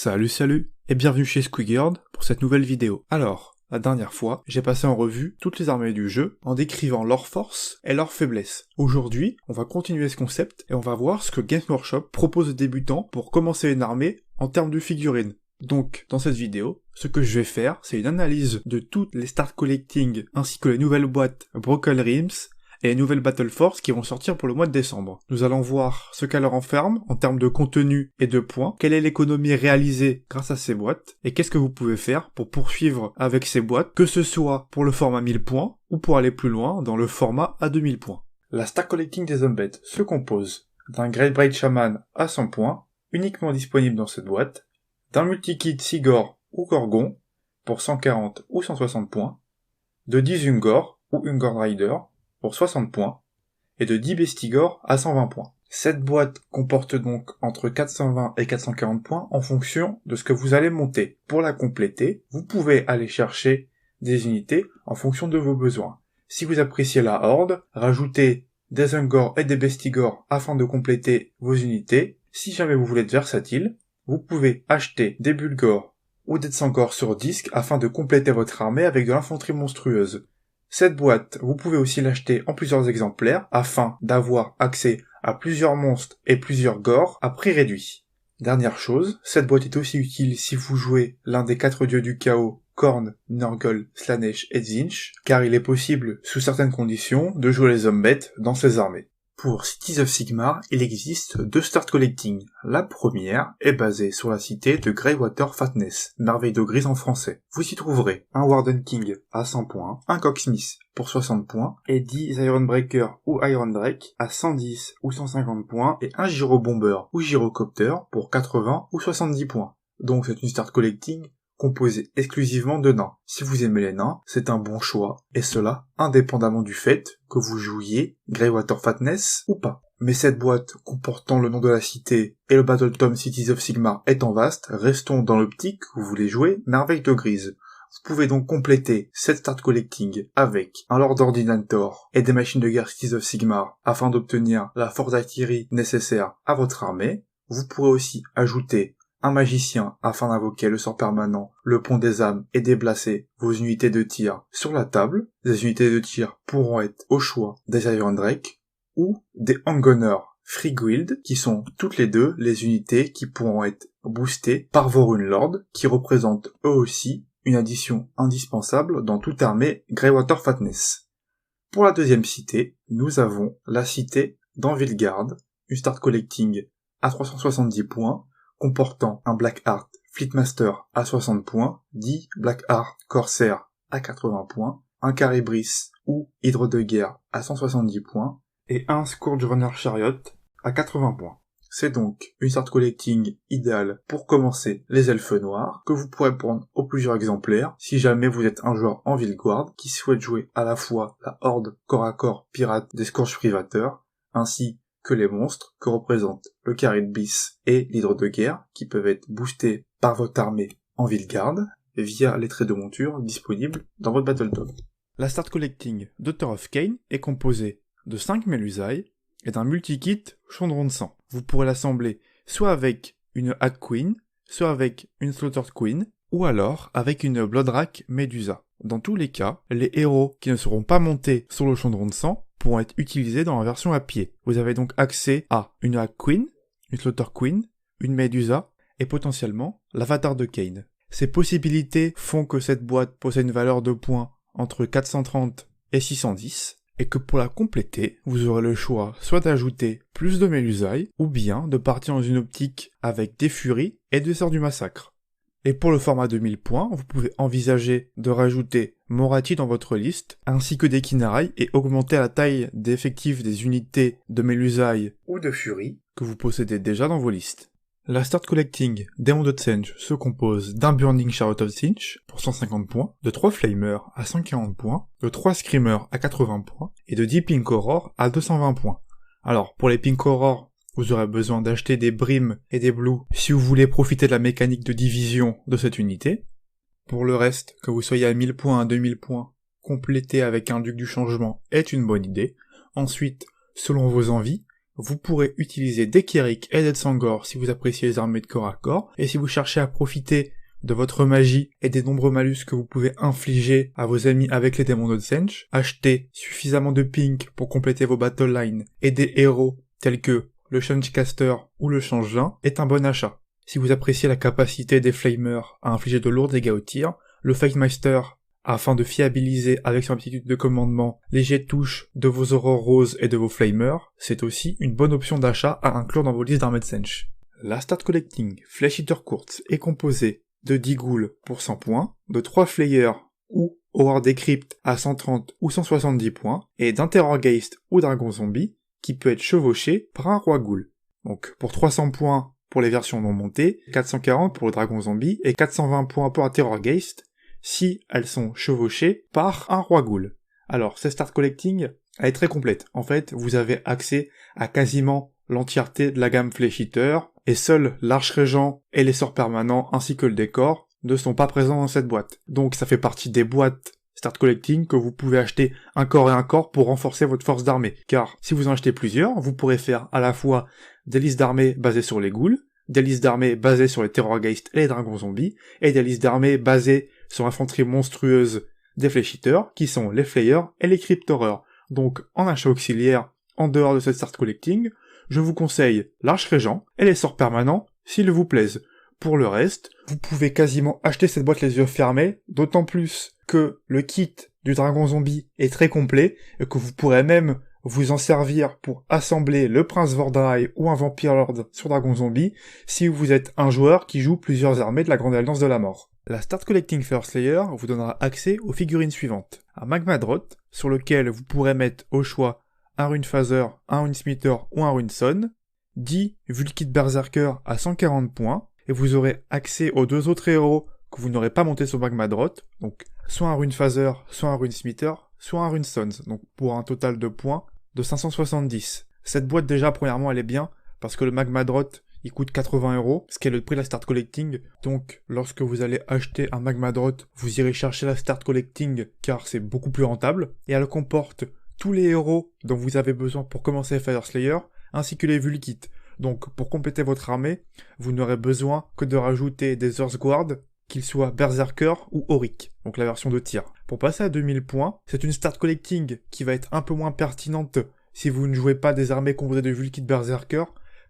Salut, et bienvenue chez Squigard pour cette nouvelle vidéo. Alors, la dernière fois, j'ai passé en revue toutes les armées du jeu en décrivant leurs forces et leurs faiblesses. Aujourd'hui, on va continuer ce concept et on va voir ce que Games Workshop propose aux débutants pour commencer une armée en termes de figurines. Donc, dans cette vidéo, ce que je vais faire, c'est une analyse de toutes les start collecting ainsi que les nouvelles boîtes Broken Realms et les nouvelles Battle Force qui vont sortir pour le mois de décembre. Nous allons voir ce qu'elle renferme en termes de contenu et de points, quelle est l'économie réalisée grâce à ces boîtes, et qu'est-ce que vous pouvez faire pour poursuivre avec ces boîtes, que ce soit pour le format 1000 points, ou pour aller plus loin dans le format à 2000 points. La Start Collecting des Undead se compose d'un Great Braid Shaman à 100 points, uniquement disponible dans cette boîte, d'un multi-kit Sigor ou Gorgon, pour 140 ou 160 points, de 10 Ungor ou Ungor Rider, pour 60 points, et de 10 Bestigor à 120 points. Cette boîte comporte donc entre 420 et 440 points en fonction de ce que vous allez monter. Pour la compléter, vous pouvez aller chercher des unités en fonction de vos besoins. Si vous appréciez la horde, rajoutez des Ungor et des Bestigor afin de compléter vos unités. Si jamais vous voulez être versatile, vous pouvez acheter des Bulgor ou des Tsangor sur disque afin de compléter votre armée avec de l'infanterie monstrueuse. Cette boîte, vous pouvez aussi l'acheter en plusieurs exemplaires afin d'avoir accès à plusieurs monstres et plusieurs gores à prix réduit. Dernière chose, cette boîte est aussi utile si vous jouez l'un des 4 dieux du chaos, Khorne, Nurgle, Slaanesh et Tzeentch, car il est possible, sous certaines conditions, de jouer les Zombies dans ces armées. Pour Cities of Sigmar, il existe 2 start collecting. La première est basée sur la cité de Greywater Fatness, merveille de grise en français. Vous y trouverez un Warden King à 100 points, un Cocksmith pour 60 points, et 10 Ironbreaker ou Iron Drake à 110 ou 150 points, et un Gyrobomber ou Gyrocopter pour 80 ou 70 points. Donc c'est une start collecting composé exclusivement de nains. Si vous aimez les nains, c'est un bon choix, et cela indépendamment du fait que vous jouiez Greywater Fatness ou pas. Mais cette boîte comportant le nom de la cité et le Battle Tome Cities of Sigmar étant vaste, restons dans l'optique où vous voulez jouer Merveille de Grise. Vous pouvez donc compléter cette start collecting avec un Lord Ordinator et des machines de guerre Cities of Sigmar afin d'obtenir la force d'artillerie nécessaire à votre armée. Vous pourrez aussi ajouter un magicien afin d'invoquer le sort permanent, le pont des âmes et déplacer vos unités de tir sur la table. Des unités de tir pourront être au choix des Iron Drake ou des Handgunners Free Guild, qui sont toutes les deux les unités qui pourront être boostées par vos Runelords, qui représentent eux aussi une addition indispensable dans toute armée Greywater Fatness. Pour la deuxième cité, nous avons la cité d'Anvilgard, une start collecting à 370 points, comportant un Blackheart Fleetmaster à 60 points, 10 Blackheart Corsair à 80 points, un Caribris ou Hydre de guerre à 170 points, et un Scourge Runner Chariot à 80 points. C'est donc une start collecting idéale pour commencer les elfes noirs, que vous pourrez prendre au plusieurs exemplaires si jamais vous êtes un joueur en Vilguard qui souhaite jouer à la fois la horde corps à corps pirate des Scourge privateurs, ainsi que les monstres que représentent le Caribris et l'Hydre de guerre, qui peuvent être boostés par votre armée en Vilguard via les traits de monture disponibles dans votre Battletome. La start collecting Daughter of Khaine est composée de 5 Melusai et d'un multi-kit Chaudron de sang. Vous pourrez l'assembler soit avec une Hag Queen, soit avec une Slaughtered Queen, ou alors avec une Bloodwrack Medusa. Dans tous les cas, les héros qui ne seront pas montés sur le Chaudron de sang pourront être utilisés dans la version à pied. Vous avez donc accès à une Hag Queen, une Slaughter Queen, une Medusa, et potentiellement l'avatar de Khaine. Ces possibilités font que cette boîte possède une valeur de points entre 430 et 610, et que pour la compléter, vous aurez le choix soit d'ajouter plus de Melusai, ou bien de partir dans une optique avec des Furies et des Sœurs du Massacre. Et pour le format de 1000 points, vous pouvez envisager de rajouter Morathi dans votre liste, ainsi que des Kinarai, et augmenter la taille d'effectifs des unités de Melusai ou de Fury que vous possédez déjà dans vos listes. La start collecting Démon de Tzeentch se compose d'un Burning Chariot of Tzeentch pour 150 points, de 3 Flamers à 140 points, de 3 Screamers à 80 points, et de 10 Pink Horror à 220 points. Alors, pour les Pink Horror, vous aurez besoin d'acheter des Brim et des Blue si vous voulez profiter de la mécanique de division de cette unité. Pour le reste, que vous soyez à 1000 points, à 2000 points, compléter avec un Duc du Changement est une bonne idée. Ensuite, selon vos envies, vous pourrez utiliser des Kherik et des Tsangor si vous appréciez les armées de corps à corps, et si vous cherchez à profiter de votre magie et des nombreux malus que vous pouvez infliger à vos ennemis avec les démons de Tzeentch, achetez suffisamment de pink pour compléter vos battle lines et des héros tels que le Changecaster ou le Changelin est un bon achat. Si vous appréciez la capacité des Flamers à infliger de lourds dégâts au tir, le Fightemeister, afin de fiabiliser avec son aptitude de commandement les jets de touche de vos aurores roses et de vos Flamers, c'est aussi une bonne option d'achat à inclure dans vos listes d'armées de Tzeentch. La Start Collecting Flesh Eater Kurtz est composée de 10 ghouls pour 100 points, de 3 Flayers ou Horror Decrypt à 130 ou 170 points, et d'un Terrorgeist ou Dragon Zombie qui peut être chevauché par un Roi Ghoul. Donc pour 300 points pour les versions non montées, 440 pour le Dragon Zombie et 420 points pour un Terrorgeist si elles sont chevauchées par un Roi Ghoul. Alors cette Start Collecting, elle est très complète. En fait, vous avez accès à quasiment l'entièreté de la gamme Flesh Eater, et seuls l'Arche-Régent et les sorts permanents ainsi que le décor ne sont pas présents dans cette boîte. Donc ça fait partie des boîtes Start Collecting que vous pouvez acheter un corps et un corps pour renforcer votre force d'armée. Car si vous en achetez plusieurs, vous pourrez faire à la fois des listes d'armées basées sur les ghouls, des listes d'armées basées sur les Terrorgeist et les dragons zombies, et des listes d'armées basées sur l'infanterie monstrueuse des Flesh Eaters, qui sont les Flayers et les Crypt-Horrors. Donc en achat auxiliaire, en dehors de cette Start Collecting, je vous conseille l'Arche-Régent et les sorts permanents, s'ils vous plaisent. Pour le reste, vous pouvez quasiment acheter cette boîte les yeux fermés, d'autant plus que le kit du Dragon Zombie est très complet, et que vous pourrez même vous en servir pour assembler le Prince Vordrai ou un Vampire Lord sur Dragon Zombie, si vous êtes un joueur qui joue plusieurs armées de la Grande Alliance de la Mort. La Start Collecting First Slayer vous donnera accès aux figurines suivantes. Un Magmadrot, sur lequel vous pourrez mettre au choix un Runephaser, un Runesmiter ou un Runeson, 10 Vulkit Berserker à 140 points, et vous aurez accès aux deux autres héros que vous n'aurez pas monté sur Magmadrot, donc soit un Runephaser, soit un Runesmiter, soit un Runesons, donc pour un total de points de 570. Cette boîte déjà, premièrement, elle est bien, parce que le Magmadrot, il coûte 80 €, ce qui est le prix de la Start Collecting, donc lorsque vous allez acheter un Magmadrot, vous irez chercher la Start Collecting, car c'est beaucoup plus rentable, et elle comporte tous les héros dont vous avez besoin pour commencer Fire Slayer, ainsi que les Vulkits. Donc pour compléter votre armée, vous n'aurez besoin que de rajouter des Earthguard, qu'ils soient Berserker ou Auric, donc la version de tir. Pour passer à 2000 points, c'est une Start Collecting qui va être un peu moins pertinente si vous ne jouez pas des armées composées de Vulkit Berserker,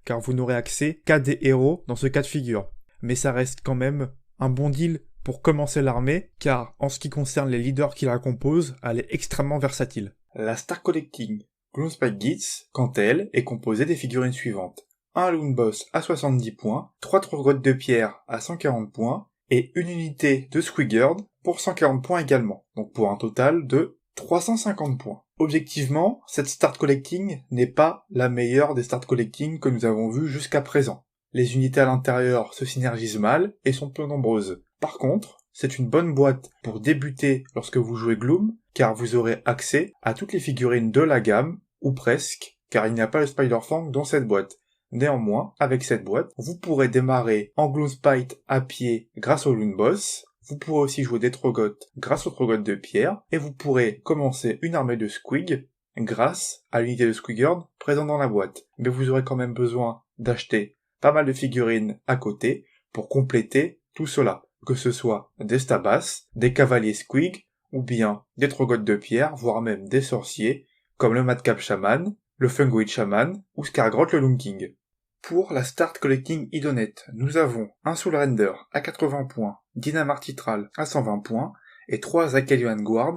car vous n'aurez accès qu'à des héros dans ce cas de figure. Mais ça reste quand même un bon deal pour commencer l'armée, car en ce qui concerne les leaders qui la composent, elle est extrêmement versatile. La Start Collecting Gloomspite Gitz, quant à elle, est composée des figurines suivantes. Un Loon Boss à 70 points, 3 Trogotes de pierre à 140 points, et une unité de Squigard pour 140 points également, donc pour un total de 350 points. Objectivement, cette Start Collecting n'est pas la meilleure des Start Collecting que nous avons vues jusqu'à présent. Les unités à l'intérieur se synergisent mal et sont peu nombreuses. Par contre, c'est une bonne boîte pour débuter lorsque vous jouez Gloom, car vous aurez accès à toutes les figurines de la gamme, ou presque, car il n'y a pas le Spider-Fang dans cette boîte. Néanmoins, avec cette boîte, vous pourrez démarrer en Gloomspite à pied grâce au Loon Boss, vous pourrez aussi jouer des Trogotes grâce aux Trogotes de pierre, et vous pourrez commencer une armée de Squig grâce à l'unité de Squigard présente dans la boîte. Mais vous aurez quand même besoin d'acheter pas mal de figurines à côté pour compléter tout cela, que ce soit des Stabas, des Cavaliers Squig, ou bien des Trogotes de pierre, voire même des sorciers, comme le Madcap Shaman, le Fungoid Shaman, ou Skargrot le Loom King. Pour la Start Collecting Idonet, nous avons un Soul Render à 80 points, Dynamar Titral à 120 points, et 3 Akelian Guard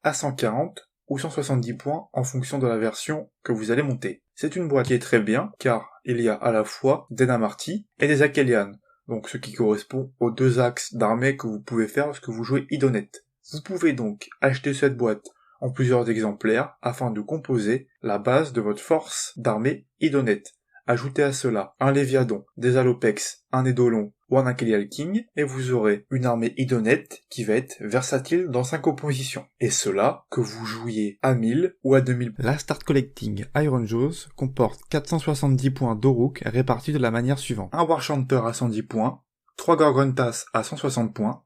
à 140 ou 170 points en fonction de la version que vous allez monter. C'est une boîte qui est très bien, car il y a à la fois des Namarti et des Akelian, donc ce qui correspond aux deux axes d'armée que vous pouvez faire lorsque vous jouez Idonet. Vous pouvez donc acheter cette boîte en plusieurs exemplaires afin de composer la base de votre force d'armée Idonet. Ajoutez à cela un Léviadon, des Alopex, un Eidolon ou un Akelian King, et vous aurez une armée Idonet qui va être versatile dans 5 oppositions. Et cela, que vous jouiez à 1000 ou à 2000. La Start Collecting Iron Jaws comporte 470 points d'Oruk répartis de la manière suivante. Un Warchanter à 110 points, 3 Gorgontas à 160 points,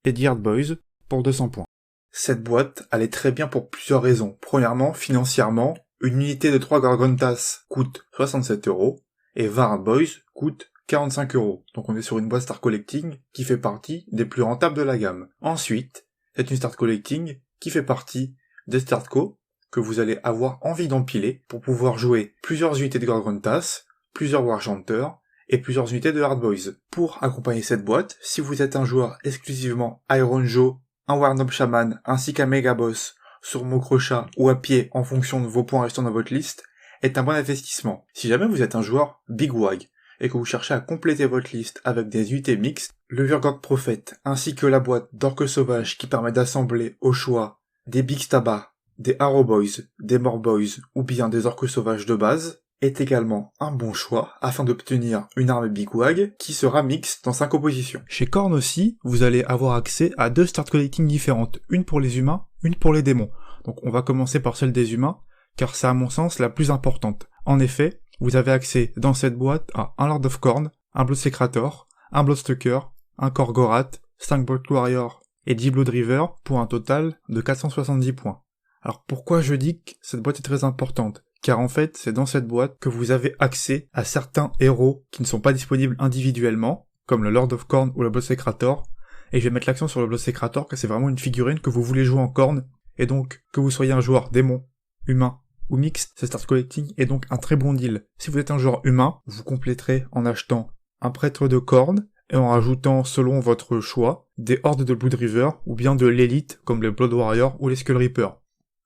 et The Hard Boys pour 200 points. Cette boîte, elle est très bien pour plusieurs raisons. Premièrement, financièrement, Une unité de 3 Gargantas coûte 67€, et 20 Hard Boys coûte 45€. Donc on est sur une boîte Start Collecting qui fait partie des plus rentables de la gamme. Ensuite, c'est une Start Collecting qui fait partie des Start Co que vous allez avoir envie d'empiler pour pouvoir jouer plusieurs unités de Gargantas, plusieurs Warchanters et plusieurs unités de Hard Boys. Pour accompagner cette boîte, si vous êtes un joueur exclusivement Iron Joe, un Warnob Shaman ainsi qu'un Mega Boss sur Mokrocha ou à pied en fonction de vos points restant dans votre liste, est un bon investissement. Si jamais vous êtes un joueur Big Wag et que vous cherchez à compléter votre liste avec des unités mixtes, le Virgord Prophet ainsi que la boîte d'Orques Sauvages qui permet d'assembler au choix des Big Stabas, des Arrow Boys, des More Boys ou bien des Orques Sauvages de base est également un bon choix afin d'obtenir une armée Big Wag qui sera mixte dans sa composition. Chez Khorne aussi, vous allez avoir accès à 2 Start Collecting différentes, une pour les humains, une pour les démons. Donc on va commencer par celle des humains, car c'est à mon sens la plus importante. En effet, vous avez accès dans cette boîte à un Lord of Khorne, un Bloodsekrator, un Bloodstalker, un Korgorath, 5 Blood Warrior et 10 Blood River pour un total de 470 points. Alors pourquoi je dis que cette boîte est très importante ? Car en fait, c'est dans cette boîte que vous avez accès à certains héros qui ne sont pas disponibles individuellement, comme le Lord of Khorne ou le Bloodsekrator, et je vais mettre l'accent sur le Bloodsekrator car c'est vraiment une figurine que vous voulez jouer en Khorne, et donc que vous soyez un joueur démon, humain ou mixte, ce Start Collecting est donc un très bon deal. Si vous êtes un joueur humain, vous compléterez en achetant un prêtre de Khorne et en rajoutant selon votre choix des hordes de Blood River ou bien de l'élite comme les Blood Warriors ou les Skull Reapers.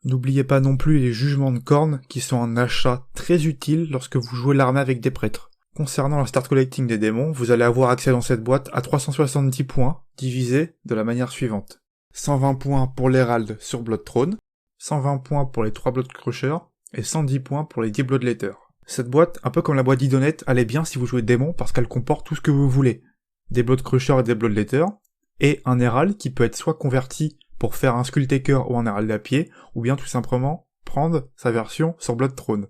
N'oubliez pas non plus les jugements de Khorne qui sont un achat très utile lorsque vous jouez l'armée avec des prêtres. Concernant la Start Collecting des démons, vous allez avoir accès dans cette boîte à 370 points divisés de la manière suivante. 120 points pour l'Hérald sur Blood Throne, 120 points pour les 3 Blood Crushers et 110 points pour les 10 Bloodletters. Cette boîte, un peu comme la boîte d'Idonet, elle est bien si vous jouez démon parce qu'elle comporte tout ce que vous voulez. Des Blood Crushers et des Bloodletters, et un Hérald qui peut être soit converti pour faire un Skulltaker ou un Hérald à pied, ou bien tout simplement prendre sa version sur Blood Throne.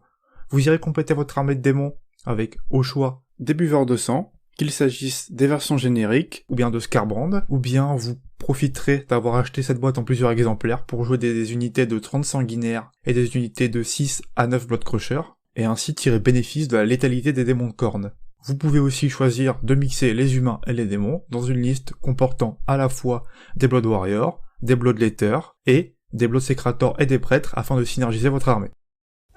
Vous irez compléter votre armée de démons avec, au choix, des buveurs de sang, qu'il s'agisse des versions génériques, ou bien de Scarbrand, ou bien vous profiterez d'avoir acheté cette boîte en plusieurs exemplaires pour jouer des unités de 30 sanguinaires et des unités de 6 à 9 Blood Crushers, et ainsi tirer bénéfice de la létalité des démons de Khorne. Vous pouvez aussi choisir de mixer les humains et les démons dans une liste comportant à la fois des Blood Warriors, des Bloodletters et des Bloodsekrator et des prêtres afin de synergiser votre armée.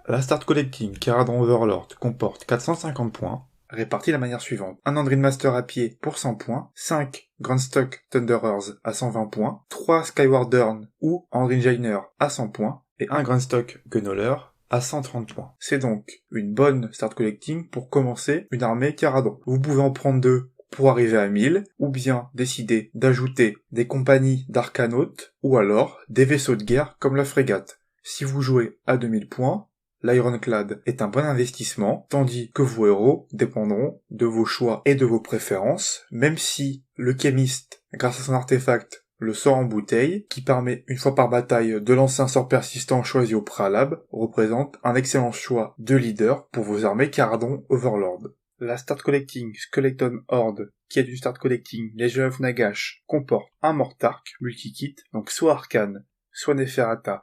La Start Collecting Kharadron Overlord comporte 450 points, répartis de la manière suivante. Un Andrin Master à pied pour 100 points, 5 Grandstock Thunderers à 120 points, 3 Skyward Dern ou Andrin Jainer à 100 points, et un Grandstock Gunnoller à 130 points. C'est donc une bonne Start Collecting pour commencer une armée Kharadron. Vous pouvez en prendre 2 pour arriver à 1000, ou bien décider d'ajouter des compagnies d'arcanautes, ou alors des vaisseaux de guerre comme la frégate. Si vous jouez à 2000 points, l'Ironclad est un bon investissement, tandis que vos héros dépendront de vos choix et de vos préférences, même si le Chemist, grâce à son artefact, le sort en bouteille, qui permet une fois par bataille de lancer un sort persistant choisi au préalable, représente un excellent choix de leader pour vos armées Kharadron Overlord. La Start Collecting Skeleton Horde, qui est une Start Collecting Legion of Nagash, comporte un Mortark multi-kit, donc soit Arcane, soit Neferata,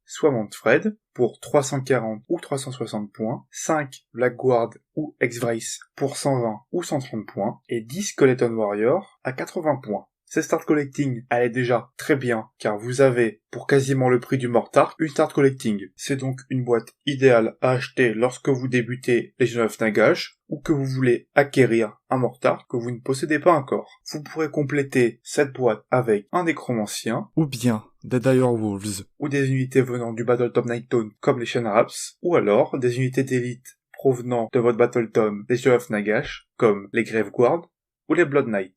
soit Mantfred, pour 340 ou 360 points, 5 Blackguard ou X-Vrace pour 120 ou 130 points, et 10 Skeleton Warrior à 80 points. Cette Start Collecting, elle est déjà très bien, car vous avez, pour quasiment le prix du Mortark, une Start Collecting. C'est donc une boîte idéale à acheter lorsque vous débutez Legion of Nagash, ou que vous voulez acquérir un Mortark que vous ne possédez pas encore. Vous pourrez compléter cette boîte avec un Nécromancien, ou bien des Dire Wolves, ou des unités venant du Battletome Nighttone comme les Shenraps, ou alors des unités d'élite provenant de votre Battletome Legion of Nagash, comme les Graveguard ou les Blood Knight.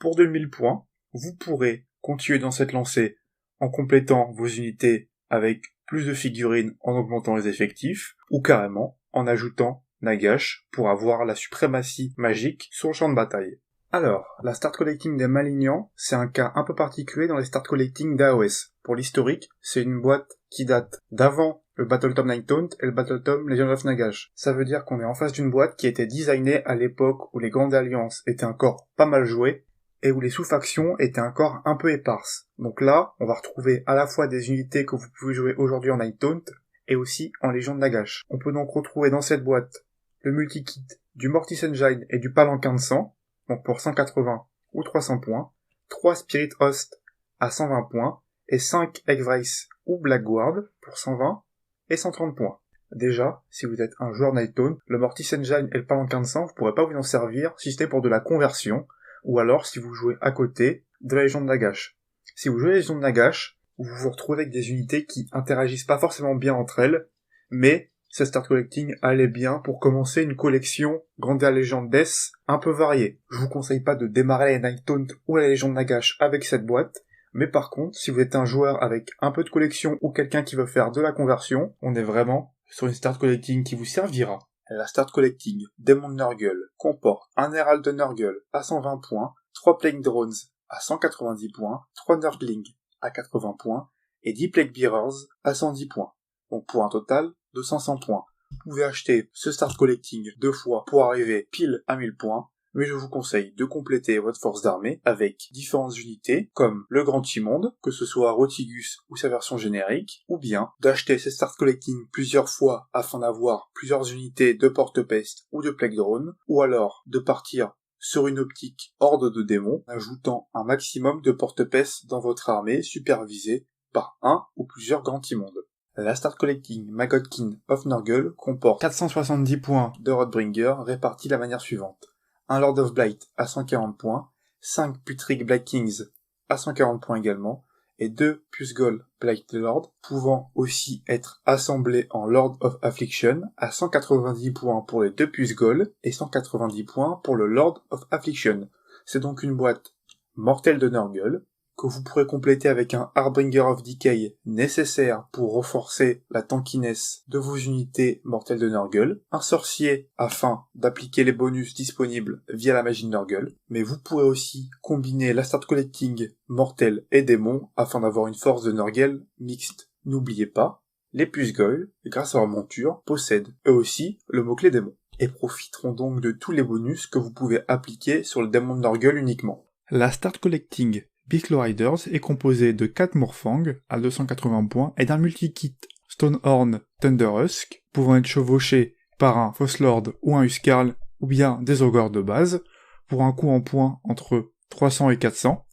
Pour 2000 points, vous pourrez continuer dans cette lancée en complétant vos unités avec plus de figurines en augmentant les effectifs, ou carrément en ajoutant Nagash pour avoir la suprématie magique sur le champ de bataille. Alors, la Start Collecting des Malignants, c'est un cas un peu particulier dans les Start Collecting d'AOS. Pour l'historique, c'est une boîte qui date d'avant le Battletome Nighttone et le Battletome Legion of Nagash. Ça veut dire qu'on est en face d'une boîte qui était designée à l'époque où les Grandes Alliances étaient encore pas mal jouées, et où les sous-factions étaient encore un peu éparses. Donc là, on va retrouver à la fois des unités que vous pouvez jouer aujourd'hui en Nighttone, et aussi en Légion de Nagash. On peut donc retrouver dans cette boîte le multi-kit du Mortis Engine et du Palanquin de sang, donc pour 180 ou 300 points, 3 Spirit Host à 120 points, et 5 Egg-Wraith ou Blackguard pour 120 et 130 points. Déjà, si vous êtes un joueur Nighttone, le Mortis Engine et le Palanquin de sang, vous pourrez pas vous en servir si ce n'est pour de la conversion, ou alors si vous jouez à côté de la Légion de Nagash. Si vous jouez la Légion de Nagash, vous vous retrouvez avec des unités qui interagissent pas forcément bien entre elles, mais ce start collecting allait bien pour commencer une collection Grandeur Légende Death un peu variée. Je vous conseille pas de démarrer la Nighttone ou la Légion de Nagash avec cette boîte, mais par contre, si vous êtes un joueur avec un peu de collection ou quelqu'un qui veut faire de la conversion, on est vraiment sur une start collecting qui vous servira. La start collecting Démon de Nurgle comporte un Herald de Nurgle à 120 points, 3 Plague Drones à 190 points, 3 Nurglings à 80 points et 10 Plague Bearers à 110 points. Donc pour un total de 500 points. Vous pouvez acheter ce start collecting 2 fois pour arriver pile à 1000 points, mais je vous conseille de compléter votre force d'armée avec différentes unités comme le Grand Immonde, que ce soit Rotigus ou sa version générique, ou bien d'acheter ces start collecting plusieurs fois afin d'avoir plusieurs unités de porte-peste ou de plague drone, ou alors de partir sur une optique horde de démons, ajoutant un maximum de porte-peste dans votre armée supervisée par un ou plusieurs Grands Immondes. La start collecting Magodkin of Nurgle comporte 470 points de Roadbringer répartis de la manière suivante. Un Lord of Blight à 140 points, 5 Putrid Black Kings à 140 points également, et 2 Pusgoyle Blight Lord, pouvant aussi être assemblés en Lord of Affliction à 190 points pour les 2 Pusgoyle et 190 points pour le Lord of Affliction. C'est donc une boîte mortelle de Nurgle, que vous pourrez compléter avec un Harbinger of Decay nécessaire pour renforcer la tankiness de vos unités mortelles de Nurgle, un sorcier afin d'appliquer les bonus disponibles via la magie de Nurgle, mais vous pourrez aussi combiner la start collecting mortel et démon afin d'avoir une force de Nurgle mixte. N'oubliez pas, les Pusgoyle, grâce à leur monture, possèdent eux aussi le mot-clé démon, et profiteront donc de tous les bonus que vous pouvez appliquer sur le démon de Nurgle uniquement. La start collecting Beastlaw Riders est composé de 4 Morfang à 280 points et d'un multi-kit Stonehorn Thunderhusk pouvant être chevauché par un Fosslord ou un Huskarl ou bien des Ogres de base pour un coût en points entre 300 et 400.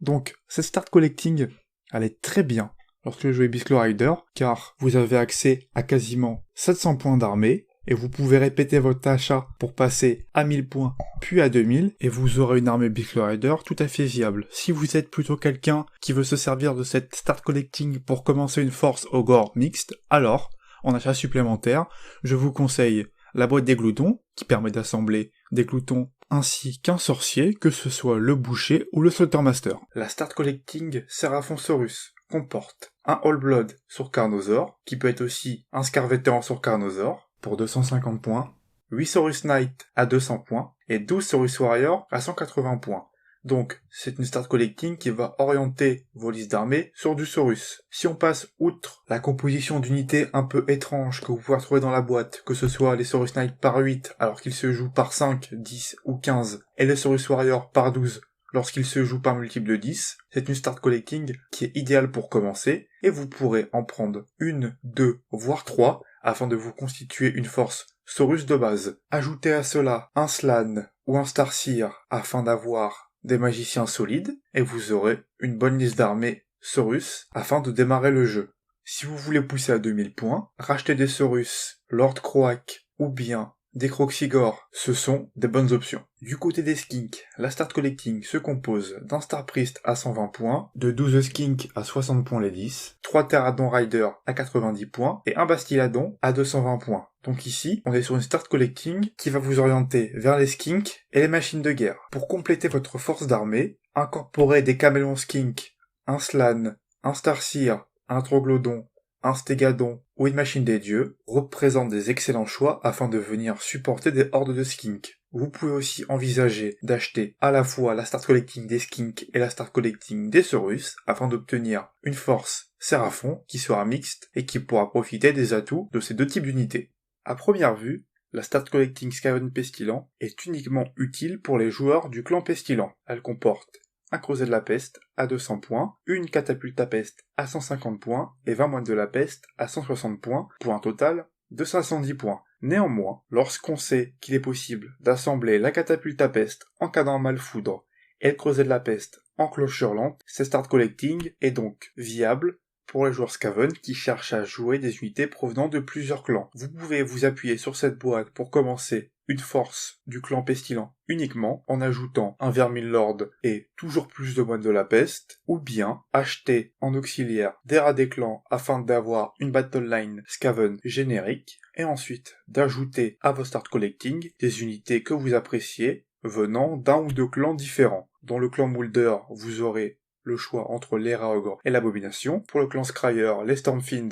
Donc cette start collecting elle est très bien lorsque vous jouez Beastlaw Rider car vous avez accès à quasiment 700 points d'armée et vous pouvez répéter votre achat pour passer à 1000 points, puis à 2000, et vous aurez une armée Beastlaw Rider tout à fait viable. Si vous êtes plutôt quelqu'un qui veut se servir de cette start collecting pour commencer une force Ogre mixte, alors, en achat supplémentaire, je vous conseille la boîte des gloutons, qui permet d'assembler des gloutons ainsi qu'un sorcier, que ce soit le boucher ou le slaughtermaster. La start collecting Seraphonsaurus comporte un All Blood sur Carnosaur, qui peut être aussi un Scarvétéran sur Carnosaur, pour 250 points, 8 Saurus Knight à 200 points, et 12 Saurus Warrior à 180 points. Donc, c'est une start collecting qui va orienter vos listes d'armées sur du Saurus. Si on passe outre la composition d'unités un peu étranges que vous pouvez retrouver dans la boîte, que ce soit les Saurus Knight par 8 alors qu'ils se jouent par 5, 10 ou 15, et les Saurus Warrior par 12 lorsqu'ils se jouent par multiple de 10, c'est une start collecting qui est idéale pour commencer, et vous pourrez en prendre 1, 2, voire 3, afin de vous constituer une force Saurus de base. Ajoutez à cela un Slann ou un Starseer afin d'avoir des magiciens solides, et vous aurez une bonne liste d'armées Saurus afin de démarrer le jeu. Si vous voulez pousser à 2000 points, racheter des Saurus, Lord Croak ou bien des Croxigor, ce sont des bonnes options. Du côté des skinks, la start collecting se compose d'un Star Priest à 120 points, de 12 skinks à 60 points les 10, 3 Terradon Rider à 90 points et un Bastiladon à 220 points. Donc ici, on est sur une start collecting qui va vous orienter vers les skinks et les machines de guerre. Pour compléter votre force d'armée, incorporez des Camélons skink, un Slann, un Starseer, un Troglodyon, un Stégadon ou une machine des dieux représentent des excellents choix afin de venir supporter des hordes de skinks. Vous pouvez aussi envisager d'acheter à la fois la start collecting des skinks et la start collecting des Saurus afin d'obtenir une force Séraphon qui sera mixte et qui pourra profiter des atouts de ces deux types d'unités. À première vue, la start collecting Skaven Pestilent est uniquement utile pour les joueurs du clan Pestilent. Elle comporte un creuset de la peste à 200 points, une catapulte à peste à 150 points et 20 moines de la peste à 160 points pour un total de 510 points. Néanmoins, lorsqu'on sait qu'il est possible d'assembler la catapulte à peste en cadran malfoudre et le creuset de la peste en cloche hurlante, ce start collecting est donc viable pour les joueurs Skaven qui cherchent à jouer des unités provenant de plusieurs clans. Vous pouvez vous appuyer sur cette boîte pour commencer une force du clan pestilent uniquement en ajoutant un Verminlord et toujours plus de moines de la peste, ou bien acheter en auxiliaire des rats des clans afin d'avoir une battle line Skaven générique, et ensuite d'ajouter à vos start collecting des unités que vous appréciez venant d'un ou deux clans différents. Dans le clan Moulder, vous aurez le choix entre les rats ogres et l'abomination. Pour le clan Scryer, les Stormfiend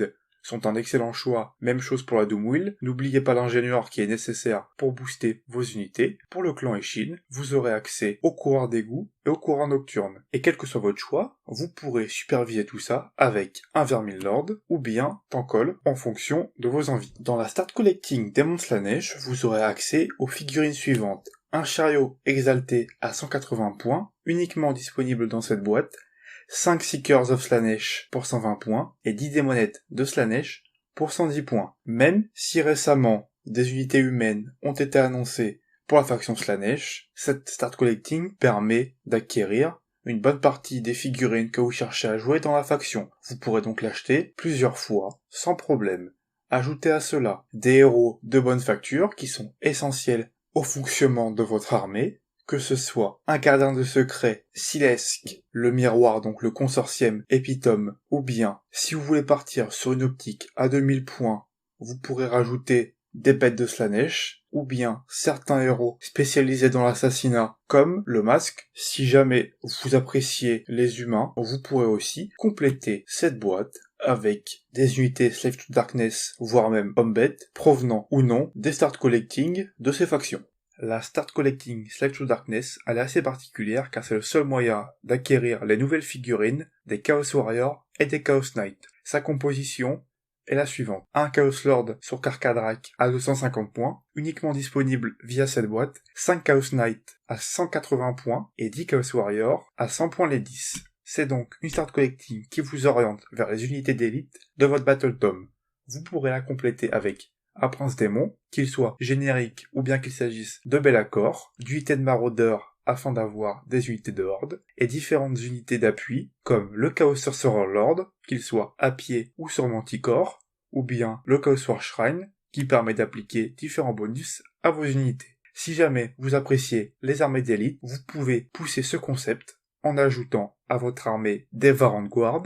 sont un excellent choix, même chose pour la Doomwheel. N'oubliez pas l'ingénieur qui est nécessaire pour booster vos unités. Pour le clan Eshin, vous aurez accès au coureur d'égout et au coureur nocturne. Et quel que soit votre choix, vous pourrez superviser tout ça avec un Verminlord ou bien Tankol en fonction de vos envies. Dans la Start Collecting Démon Slanesh, vous aurez accès aux figurines suivantes. Un chariot exalté à 180 points, uniquement disponible dans cette boîte, 5 Seekers of Slanesh pour 120 points, et 10 démonettes de Slanesh pour 110 points. Même si récemment, des unités humaines ont été annoncées pour la faction Slanesh, cette Start Collecting permet d'acquérir une bonne partie des figurines que vous cherchez à jouer dans la faction. Vous pourrez donc l'acheter plusieurs fois, sans problème. Ajoutez à cela des héros de bonne facture qui sont essentiels au fonctionnement de votre armée, que ce soit un gardien de secret, Silesk, le miroir, donc le consortium Epitome, ou bien, si vous voulez partir sur une optique à 2000 points, vous pourrez rajouter des bêtes de Slanesh, ou bien certains héros spécialisés dans l'assassinat, comme le masque. Si jamais vous appréciez les humains, vous pourrez aussi compléter cette boîte avec des unités Slave to Darkness, voire même Homebet, provenant ou non des Start Collecting de ces factions. La Start Collecting Slave to Darkness, elle est assez particulière car c'est le seul moyen d'acquérir les nouvelles figurines des Chaos Warriors et des Chaos Knights. Sa composition est la suivante. Un Chaos Lord sur Karkadrak à 250 points, uniquement disponible via cette boîte, 5 Chaos Knights à 180 points et 10 Chaos Warriors à 100 points les 10. C'est donc une Start Collecting qui vous oriente vers les unités d'élite de votre Battle Tome. Vous pourrez la compléter avec un Prince Démon, qu'il soit générique ou bien qu'il s'agisse de Be'lakor, d'unités de maraudeurs afin d'avoir des unités de horde, et différentes unités d'appui comme le Chaos Sorcerer Lord, qu'il soit à pied ou sur Manticore, ou bien le Chaos War Shrine, qui permet d'appliquer différents bonus à vos unités. Si jamais vous appréciez les armées d'élite, vous pouvez pousser ce concept en ajoutant à votre armée des Varangard,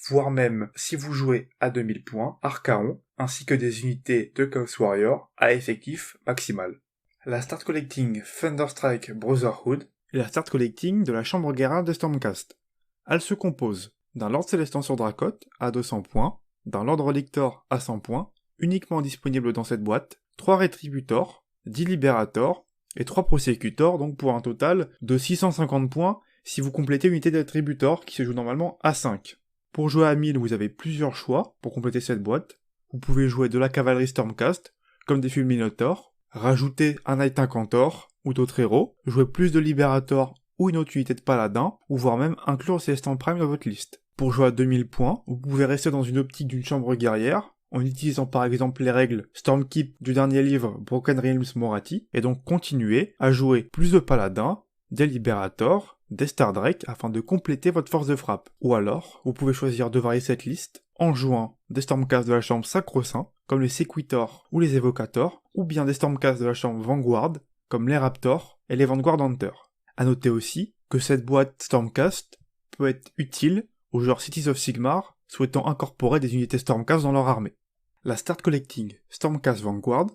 voire même, si vous jouez à 2000 points, Archaon, ainsi que des unités de Chaos Warrior à effectif maximal. La Start Collecting Thunderstrike Brotherhood est la Start Collecting de la Chambre Guérale de Stormcast. Elle se compose d'un Lord Célestin sur Drakot à 200 points, d'un Lord Relictor à 100 points, uniquement disponible dans cette boîte, 3 Rétributors, 10 Libérators et 3 Prosecutors, donc pour un total de 650 points si vous complétez l'unité d'attributor qui se joue normalement à 5. Pour jouer à 1000, vous avez plusieurs choix pour compléter cette boîte. Vous pouvez jouer de la cavalerie Stormcast, comme des Fulminator, rajouter un Knight Incantor ou d'autres héros, jouer plus de Libérator ou une autre unité de paladin, ou voire même inclure Célestin Prime dans votre liste. Pour jouer à 2000 points, vous pouvez rester dans une optique d'une chambre guerrière, en utilisant par exemple les règles Stormkeep du dernier livre Broken Realms Morathi, et donc continuer à jouer plus de paladins, des Libérators, des Stardrake afin de compléter votre force de frappe. Ou alors, vous pouvez choisir de varier cette liste en jouant des Stormcast de la chambre Sacro-Saint, comme les Sequitors ou les Evocators, ou bien des Stormcast de la chambre Vanguard, comme les Raptors et les Vanguard Hunters. À noter aussi que cette boîte Stormcast peut être utile aux joueurs Cities of Sigmar souhaitant incorporer des unités Stormcast dans leur armée. La Start Collecting Stormcast Vanguard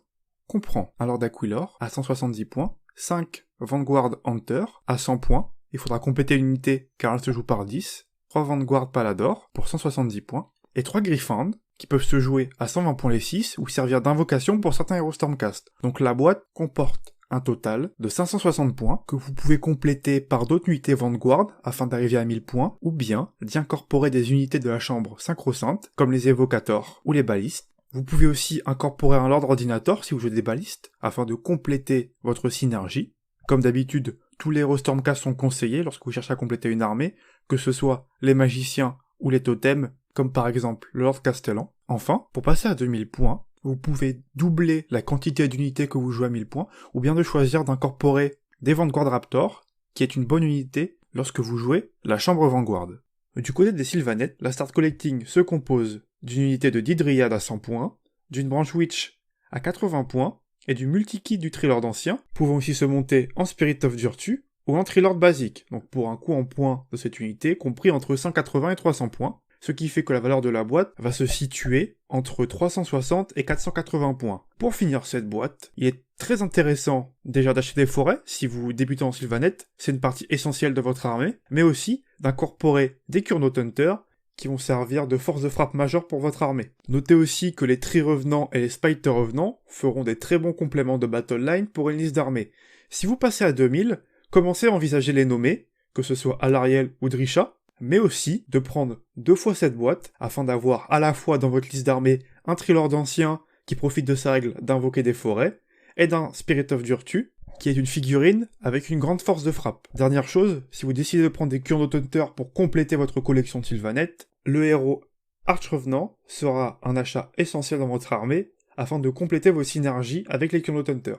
comprend un Lord Aquilor à 170 points, 5 Vanguard Hunter à 100 points, il faudra compléter une unité car elle se joue par 10, 3 Vanguard Palador pour 170 points, et 3 Griffand qui peuvent se jouer à 120 points les 6 ou servir d'invocation pour certains héros Stormcast. Donc la boîte comporte un total de 560 points que vous pouvez compléter par d'autres unités Vanguard afin d'arriver à 1000 points, ou bien d'y incorporer des unités de la chambre Sacro-Sainte comme les Evocators ou les Balistes. Vous pouvez aussi incorporer un Lord Ordinator si vous jouez des Balistes afin de compléter votre synergie. Comme d'habitude, tous les héros Stormcast sont conseillés lorsque vous cherchez à compléter une armée, que ce soit les magiciens ou les totems, comme par exemple le Lord Castellan. Enfin, pour passer à 2000 points, vous pouvez doubler la quantité d'unités que vous jouez à 1000 points, ou bien de choisir d'incorporer des Vanguard Raptor, qui est une bonne unité lorsque vous jouez la Chambre Vanguard. Du côté des Sylvanettes, la Start Collecting se compose d'une unité de 10 Dryades à 100 points, d'une branche Witch à 80 points, et du multi-kit du Trilord ancien, pouvant aussi se monter en Spirit of Virtue, ou en Trilord basique, donc pour un coût en points de cette unité compris entre 180 et 300 points, ce qui fait que la valeur de la boîte va se situer entre 360 et 480 points. Pour finir cette boîte, il est très intéressant déjà d'acheter des forêts si vous débutez en Sylvanette, c'est une partie essentielle de votre armée, mais aussi d'incorporer des Kurnoth Hunter qui vont servir de force de frappe majeure pour votre armée. Notez aussi que les Tree Revenants et les Spiter Revenants feront des très bons compléments de Battle Line pour une liste d'armées. Si vous passez à 2000, commencez à envisager les nommer, que ce soit Alarielle ou Drisha, mais aussi de prendre 2 fois cette boîte afin d'avoir à la fois dans votre liste d'armées un Trilord ancien qui profite de sa règle d'invoquer des forêts, et d'un Spirit of Virtue, qui est une figurine avec une grande force de frappe. Dernière chose, si vous décidez de prendre des Kurnoth Hunter pour compléter votre collection de Sylvanette, le héros Arch Revenant sera un achat essentiel dans votre armée afin de compléter vos synergies avec les Kurnoth Hunter.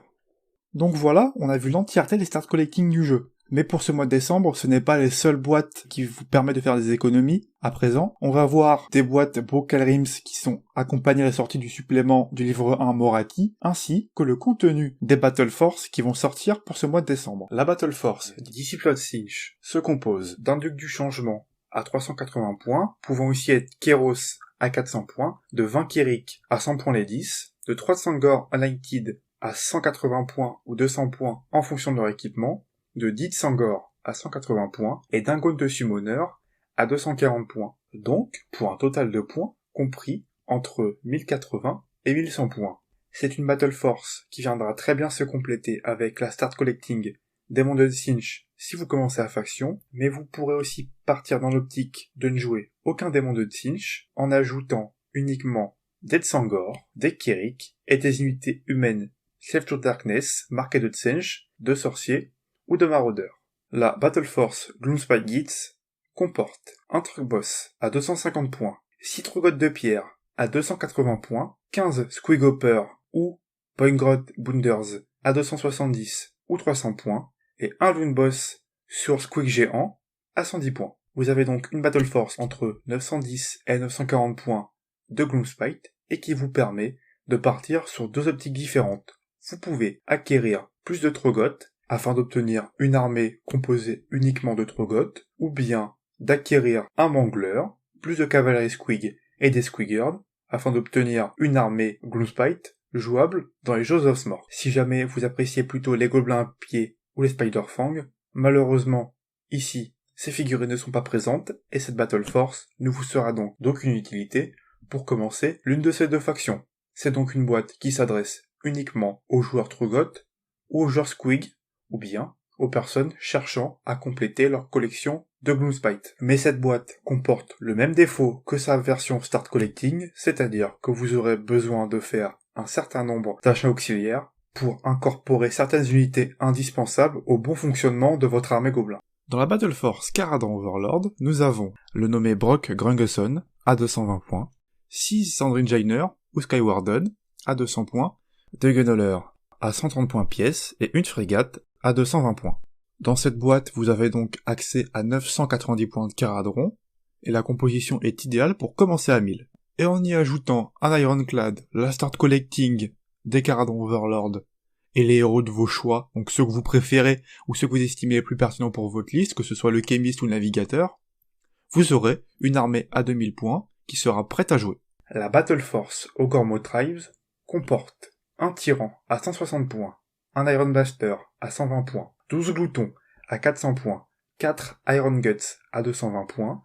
Donc voilà, on a vu l'entièreté des start collecting du jeu. Mais pour ce mois de décembre, ce n'est pas les seules boîtes qui vous permettent de faire des économies. À présent, on va voir des boîtes Broken Realms qui sont accompagnées à la sortie du supplément du livre 1 Morathi, ainsi que le contenu des Battle Force qui vont sortir pour ce mois de décembre. La Battle Force des Disciples of Tzeentch se compose d'un Duc du Changement à 380 points, pouvant aussi être Kéros à 400 points, de 20 Kéric à 100 points les 10, de 3 Sangor Unlighted à 180 points ou 200 points en fonction de leur équipement, de 10 Sangor à 180 points et d'un Gaunt de Summoner à 240 points. Donc, pour un total de points compris entre 1080 et 1100 points. C'est une Battle Force qui viendra très bien se compléter avec la Start Collecting Démon de Tzeentch si vous commencez à faction, mais vous pourrez aussi partir dans l'optique de ne jouer aucun Démon de Tzeentch en ajoutant uniquement des Sangor, des Kéric et des unités humaines Slave to Darkness marquées de Tzeentch, de sorciers ou de maraudeurs. La Battle Force Gloomspite Gitz comporte un Truck Boss à 250 points, 6 Trogottes de pierre à 280 points, 15 Squigopper ou Poingrod Bounders à 270 ou 300 points, et un Loon Boss sur Squig géant à 110 points. Vous avez donc une Battle Force entre 910 et 940 points de Gloomspite, et qui vous permet de partir sur 2 optiques différentes. Vous pouvez acquérir plus de Trogottes afin d'obtenir une armée composée uniquement de Trogottes, ou bien d'acquérir un Mangler, plus de cavalerie Squig et des Squiggers, afin d'obtenir une armée Gloomspite jouable dans les Jaws of Smork. Si jamais vous appréciez plutôt les gobelins à pied ou les Spider-Fang, malheureusement, ici, ces figurines ne sont pas présentes, et cette Battle Force ne vous sera donc d'aucune utilité pour commencer l'une de ces 2 factions. C'est donc une boîte qui s'adresse uniquement aux joueurs Trogottes, ou aux joueurs Squig, ou bien aux personnes cherchant à compléter leur collection de Gloomspite. Mais cette boîte comporte le même défaut que sa version Start Collecting, c'est-à-dire que vous aurez besoin de faire un certain nombre d'achats auxiliaires pour incorporer certaines unités indispensables au bon fonctionnement de votre armée gobelin. Dans la Battle Force Karadan Overlord, nous avons le nommé Brock Grungeson à 220 points, 6 Sandrine Jainer ou Skywarden à 200 points, 2 Gunnoller à 130 points pièce et une frégate à 220 points. Dans cette boîte, vous avez donc accès à 990 points de Caradron, et la composition est idéale pour commencer à 1000. Et en y ajoutant un Ironclad, la Start Collecting des Caradron Overlord, et les héros de vos choix, donc ceux que vous préférez ou ceux que vous estimez les plus pertinents pour votre liste, que ce soit le Chemist ou le Navigateur, vous aurez une armée à 2000 points qui sera prête à jouer. La Battle Force Ogormo Tribes comporte un Tyran à 160 points, un Iron Blaster à 120 points, 12 Gloutons à 400 points, 4 Iron Guts à 220 points,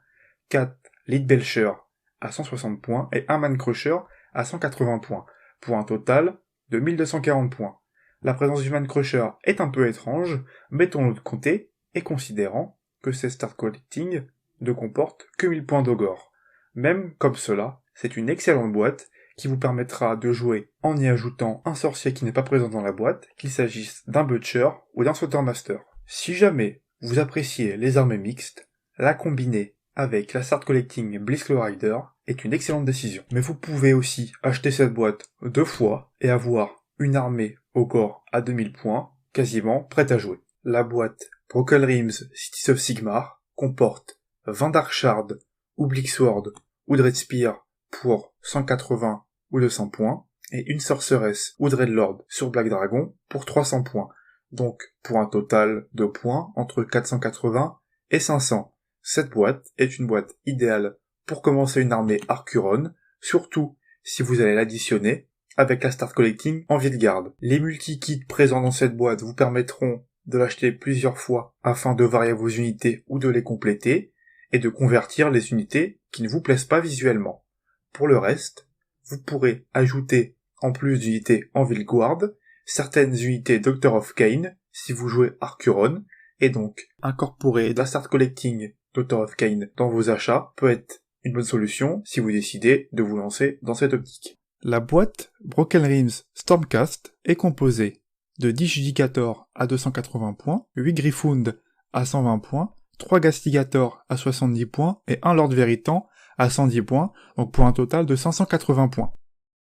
4 Lead Belcher à 160 points et un Man Crusher à 180 points, pour un total de 1240 points. La présence du Man Crusher est un peu étrange, mettons-le de côté, et considérant que ces Start Collecting ne comportent que 1000 points d'Ogre. Même comme cela, c'est une excellente boîte qui vous permettra de jouer en y ajoutant un sorcier qui n'est pas présent dans la boîte, qu'il s'agisse d'un Butcher ou d'un Slaughtermaster. Si jamais vous appréciez les armées mixtes, la combiner avec la Start Collecting Blitzclaw Rider est une excellente décision. Mais vous pouvez aussi acheter cette boîte 2 fois et avoir une armée au corps à 2000 points, quasiment prête à jouer. La boîte Broken Realms Cities of Sigmar comporte 20 Dark Shards ou Blixword ou Dreadspear pour 180 ou 200 points, et une Sorceress ou Dreadlord sur Black Dragon pour 300 points. Donc, pour un total de points entre 480 et 500. Cette boîte est une boîte idéale pour commencer une armée Arcuron, surtout si vous allez l'additionner avec la Start Collecting en Vilgard. Les multi-kits présents dans cette boîte vous permettront de l'acheter plusieurs fois afin de varier vos unités ou de les compléter, et de convertir les unités qui ne vous plaisent pas visuellement. Pour le reste, vous pourrez ajouter, en plus d'unités en Vilguard, certaines unités Doctor of Cain si vous jouez Arcuron, et donc incorporer la Start Collecting Doctor of Cain dans vos achats peut être une bonne solution si vous décidez de vous lancer dans cette optique. La boîte Broken Realms Stormcast est composée de 10 Judicator à 280 points, 8 Gryphound à 120 points, 3 Gastigator à 70 points et 1 Lord Veritan à 110 points, donc pour un total de 580 points.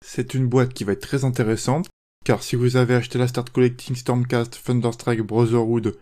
C'est une boîte qui va être très intéressante, car si vous avez acheté la Start Collecting Stormcast Thunderstrike Brotherhood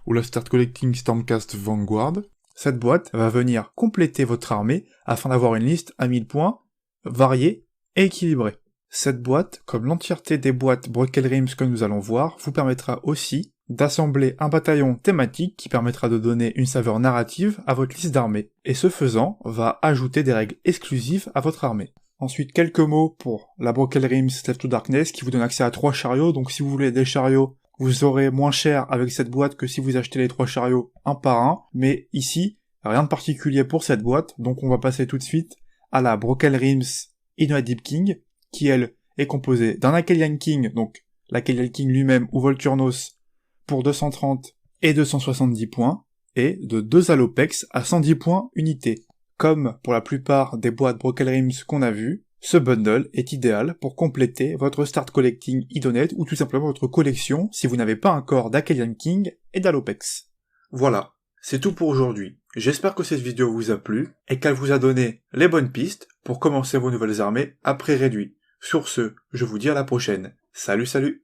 ou la Start Collecting Stormcast Vanguard, cette boîte va venir compléter votre armée afin d'avoir une liste à 1000 points, variée et équilibrée. Cette boîte, comme l'entièreté des boîtes Broken Realms que nous allons voir, vous permettra aussi d'assembler un bataillon thématique qui permettra de donner une saveur narrative à votre liste d'armées, et ce faisant, va ajouter des règles exclusives à votre armée. Ensuite, quelques mots pour la Broken Realms Slave to Darkness qui vous donne accès à 3 chariots, donc si vous voulez des chariots, vous aurez moins cher avec cette boîte que si vous achetez les 3 chariots un par un, mais ici, rien de particulier pour cette boîte, donc on va passer tout de suite à la Broken Realms Innoa Deep King, qui elle est composée d'un Akhelian King, donc l'Akhelian King lui-même ou Volturnos, pour 230 et 270 points, et de 2 Alopex à 110 points unité. Comme pour la plupart des boîtes Broken Realms qu'on a vues, ce bundle est idéal pour compléter votre Start Collecting Idonate ou tout simplement votre collection si vous n'avez pas encore d'Akhelian King et d'Alopex. Voilà, c'est tout pour aujourd'hui. J'espère que cette vidéo vous a plu et qu'elle vous a donné les bonnes pistes pour commencer vos nouvelles armées à prix réduit. Sur ce, je vous dis à la prochaine. Salut salut!